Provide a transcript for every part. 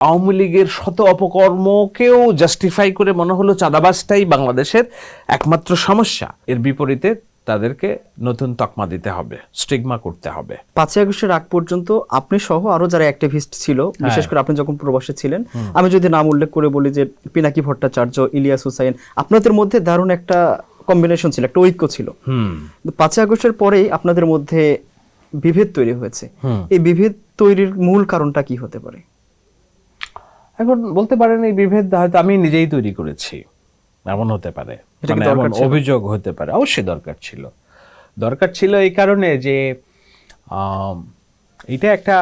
আওয়ামী লীগের শত অপকর্মকেও জাস্টিফাই করে মনে হলো চাঁদাবাজটাই বাংলাদেশের একমাত্র সমস্যা। এর বিপরীতে তাদেরকে নতুন তকমা দিতে হবে, স্টিগমা করতে হবে। 5ই আগস্টের আগ পর্যন্ত আপনি সহ আরো যারা অ্যাক্টিভিস্ট ছিল, বিশেষ করে আপনি যখন প্রবাসে ছিলেন, আমি যদি নাম উল্লেখ করে বলি যে পিনাকি ভট্টাচার্য, ইলিয়াস হুসাইন, আপনাদের মধ্যে দারুণ একটা কম্বিনেশন ছিল, একটা ঐক্য ছিল। 5ই আগস্টের পরেই আপনাদের মধ্যে বিভেদ তৈরি হয়েছে। এই বিভেদ তৈরির মূল কারণটা কি হতে পারে? এখন বলতে পারেন এই বিভেদ হয়তো আমি নিজেই তৈরি করেছি, এমন হতে পারে, এমন অভিযোগ হতে পারে। অবশ্যই দরকার ছিল এই কারণে যে এটা একটা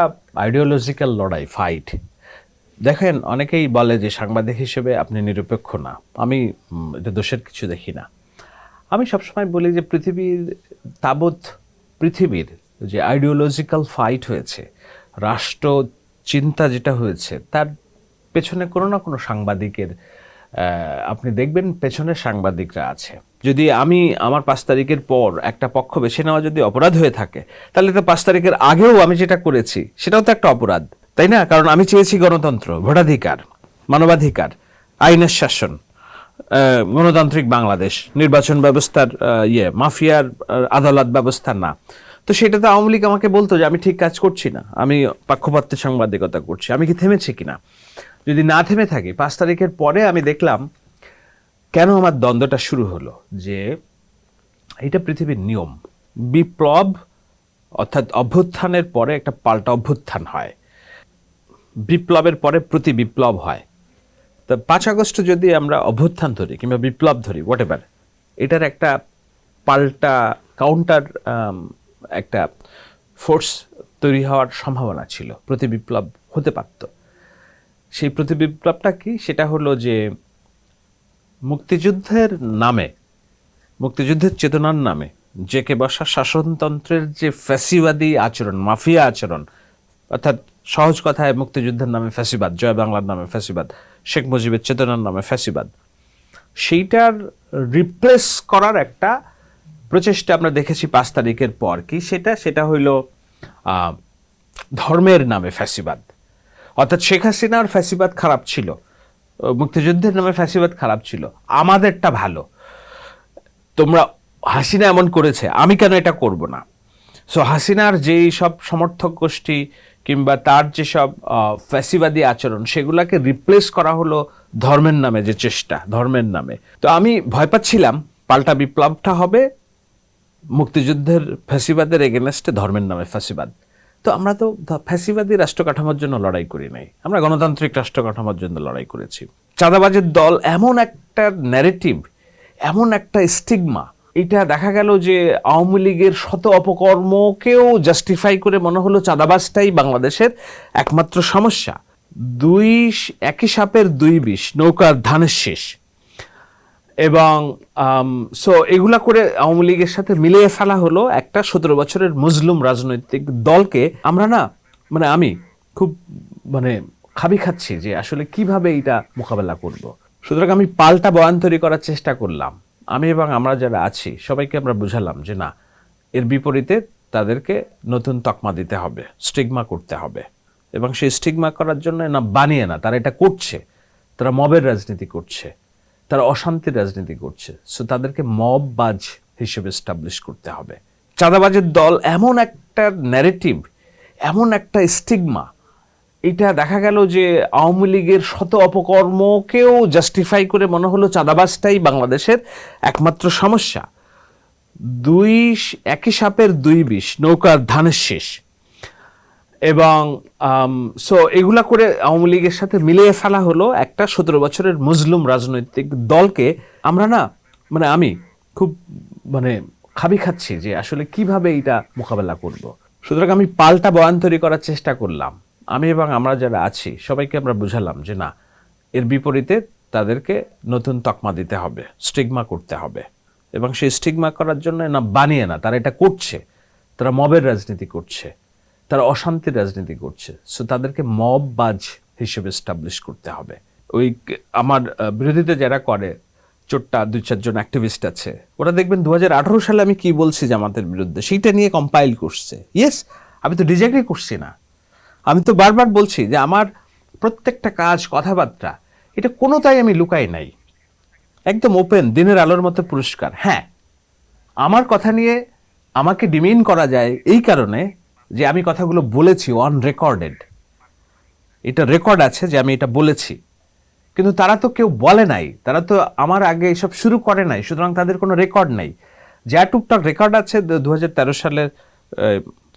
আইডিওলজিক্যাল লড়াই, ফাইট। দেখেন, অনেকেই বলে যে সাংবাদিক হিসেবে আপনি নিরপেক্ষ না। আমি এটা দোষের কিছু দেখি না। আমি সবসময় বলি যে পৃথিবীর যে আইডিওলজিক্যাল ফাইট হয়েছে, রাষ্ট্র চিন্তা যেটা হয়েছে, তার পেছনে কোনো না কোনো সাংবাদিকের, আপনি দেখবেন পেছনের সাংবাদিকরা আছে। যদি আমার 5 তারিখের পর একটা পক্ষ বেছে নেওয়া যদি অপরাধ হয়ে থাকে, তাহলে তো 5 তারিখের আগেও আমি যেটা করেছি সেটাও তো একটা অপরাধ, তাই না? কারণ আমি চেয়েছি গণতন্ত্র, ভোটাধিকার, মানবাধিকার, আইনের শাসন, গণতান্ত্রিক বাংলাদেশ, নির্বাচন ব্যবস্থার মাফিয়ার আদালত ব্যবস্থা না। তো সেটা তো আওয়ামী লীগ আমাকে বলতো যে আমি ঠিক কাজ করছি না, আমি পক্ষপাতের সাংবাদিকতা করছি। আমি কি থেমেছি কিনা? যদি না থেমে থাকি, 5 তারিখের পরে আমি দেখলাম কেন আমার দ্বন্দ্বটা শুরু হলো, যে এটা পৃথিবীর নিয়ম। বিপ্লব অর্থাৎ অভ্যুত্থানের পরে একটা পাল্টা অভ্যুত্থান হয়, বিপ্লবের পরে প্রতি বিপ্লব হয়। তো 5 আগস্ট যদি আমরা অভ্যুত্থান ধরি কিংবা বিপ্লব ধরি, হোয়াট এভার, এটার একটা পাল্টা কাউন্টার একটা ফোর্স তৈরি হওয়ার সম্ভাবনা ছিল, প্রতি বিপ্লব হতে পারত। সেই প্রতি বিপ্লবটা কি? সেটা হলো যে মুক্তিযুদ্ধের নামে, মুক্তিযুদ্ধের চেতনার নামে জেকে বসা শাসনতন্ত্রের যে ফ্যাসিবাদী আচরণ, মাফিয়া আচরণ, অর্থাৎ সহজ কথায় মুক্তিযুদ্ধের নামে ফ্যাসিবাদ, জয় বাংলার নামে ফ্যাসিবাদ, শেখ মুজিবের চেতনার নামে ফ্যাসিবাদ, সেইটার রিপ্লেস করার একটা প্রচেষ্টা আমরা দেখেছি 5 তারিখের পর। কি সেটা হইল ধর্মের নামে ফ্যাসিবাদ। অর্থাৎ শেখ হাসিনার ফ্যাসিবাদ খারাপ ছিল, মুক্তিযুদ্ধের নামে ফ্যাসিবাদ খারাপ ছিল, আমাদেরটা ভালো। তোমরা, হাসিনা এমন করেছে, আমি কেন এটা করব না? সো হাসিনার যেই সব সমর্থক গোষ্ঠী কিংবা তার যেসব ফ্যাসিবাদী আচরণ, সেগুলাকে রিপ্লেস করা হলো ধর্মের নামে যে চেষ্টা, ধর্মের নামে। তো আমি ভয় পাচ্ছিলাম পাল্টা বিপ্লবটা হবে মুক্তিযুদ্ধের ফ্যাসিবাদের এগেনস্টে ধর্মের নামে ফ্যাসিবাদ। তো আমরা তো ফ্যাসিবাদী রাষ্ট্র কাঠামোর জন্য লড়াই করি নাই, আমরা গণতান্ত্রিক রাষ্ট্র কাঠামোর জন্য লড়াই করেছি। চাঁদাবাজের দল এমন একটা ন্যারেটিভ, এমন একটা স্টিগমা, এটা দেখা গেল যে আওয়ামী লীগের শত অপকর্মকেও জাস্টিফাই করে মনে হলো চাঁদাবাজটাই বাংলাদেশের একমাত্র সমস্যা। একই সাপের 2 বিষ, নৌকার ধানের শেষ। এবং সো এগুলা করে আওয়ামী লীগের সাথে মিলিয়ে ফেলা হলো একটা 17 বছরের মুসলিম রাজনৈতিক দলকে। আমরা না, আমি খুব খাবি খাচ্ছি যে আসলে কিভাবে এটা মোকাবেলা করব। সুতরাং আমি পাল্টা বয়ান তৈরি করার চেষ্টা করলাম। আমি এবং আমরা যারা আছি সবাইকে আমরা বুঝালাম যে না, এর বিপরীতে তাদেরকে নতুন তকমা দিতে হবে, স্টিগমা করতে হবে। এবং সেই স্টিগমা করার জন্য না বানিয়ে না, তারা এটা করছে, তারা মবের রাজনীতি করছে, তারা অশান্তির রাজনীতি করছে। সো তাদেরকে মববাজ হিসেবে এস্টাবলিশ করতে হবে। চাঁদাবাজের দল এমন একটা ন্যারেটিভ, এমন একটা স্টিগমা, এটা দেখা গেল যে আওয়ামী লীগের শত অপকর্মকেও জাস্টিফাই করে মনে হলো চাঁদাবাজটাই বাংলাদেশের একমাত্র সমস্যা। একই সাপের 2 বিষ, নৌকার ধানের শেষ। এবং সো এগুলা করে আওয়ামী লীগের সাথে মিলিয়ে ফেলা হলো একটা 17 বছরের মুসলিম রাজনৈতিক দলকে। আমরা না, আমি খুব খাবি খাচ্ছি যে আসলে কিভাবে এটা মোকাবেলা করব। সুতরাং আমি পাল্টা বয়ান তৈরি করার চেষ্টা করলাম। আমি এবং আমরা যারা আছি সবাইকে আমরা বুঝালাম যে না, এর বিপরীতে তাদেরকে নতুন তকমা দিতে হবে, স্টিগমা করতে হবে। এবং সেই স্টিগমা করার জন্য না বানিয়ে না, তারা এটা করছে, তারা মবের রাজনীতি করছে, তারা অশান্তির রাজনীতি করছে। সো তাদেরকে মববাজ হিসেবে এস্টাবলিশ করতে হবে। ওই আমার বিরোধিতা যারা করে, চোট্টা 2-4 জন অ্যাক্টিভিস্ট আছে, ওরা দেখবেন 2018 সালে আমি কি বলছি জামাতের বিরুদ্ধে, সেইটা নিয়ে কম্পাইল করছে। ইয়েস, আমি তো ডিসএগ্রি করছি না, আমি তো বারবার বলছি যে আমার প্রত্যেকটা কাজ, কথাবার্তা, এটা কোনোটাই আমি লুকাই নাই, একদম ওপেন, দিনের আলোর মতো পরিষ্কার। হ্যাঁ, আমার কথা নিয়ে আমাকে ডিমিন করা যায় এই কারণে যে আমি কথাগুলো বলেছি অন রেকর্ডেড, এটা রেকর্ড আছে যে আমি এটা বলেছি, কিন্তু তারা তো কেউ বলে নাই, তারা তো আমার আগে এসব শুরু করে নাই, সুতরাং তাদের কোনো রেকর্ড নাই। যা টুকটাক রেকর্ড আছে 2013 সালের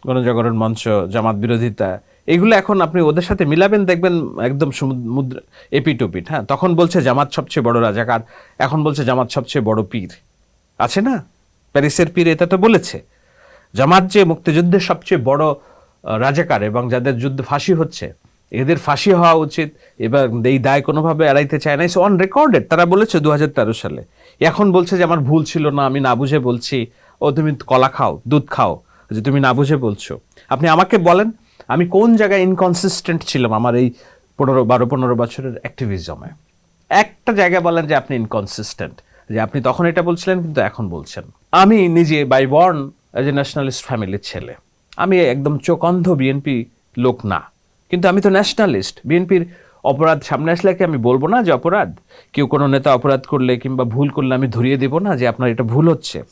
গণজাগরণ মঞ্চ, জামাত বিরোধিতা, এগুলো এখন আপনি ওদের সাথে মিলাবেন, দেখবেন একদম সমুদ্র এপিটোপিট। হ্যাঁ, তখন বলছে জামাত সবচেয়ে বড় রাজাকার, এখন বলছে জামাত সবচেয়ে বড় পীর। আছে না, প্যারিসের পীর এটা তো বলেছে। জামাত যে মুক্তিযুদ্ধের সবচেয়ে বড় রাজাকার এবং যাদের যুদ্ধ ফাঁসি হচ্ছে, এদের ফাঁসি হওয়া উচিত, এবার এই দায় কোনোভাবে এড়াইতে চায় না, অন রেকর্ডেড, তারা বলেছে 2013 সালে। এখন বলছে যে আমার ভুল ছিল না, আমি না বুঝে বলছি। ও তুমি কলা খাও, দুধ খাও, যে তুমি না বুঝে বলছো। আপনি আমাকে বলেন আমি কোন জায়গায় ইনকনসিস্টেন্ট ছিলাম আমার এই 15 বছরের অ্যাক্টিভিজমে? একটা জায়গায় বলেন যে আপনি ইনকনসিস্টেন্ট, যে আপনি তখন এটা বলছিলেন কিন্তু এখন বলছেন। আমি নিজে by born as a nationalist ফ্যামিলির ছেলে, আমি একদম চোখন্ধ বিএনপি লোক না, কিন্তু আমি তো ন্যাশনালিস্ট। বিএনপির অপরাধ সামনে আসলে কি আমি বলবো না যে অপরাধ? কেউ কোনো নেতা অপরাধ করলে কিংবা ভুল করলে আমি ধরিয়ে দেবো না যে আপনার এটা ভুল হচ্ছে?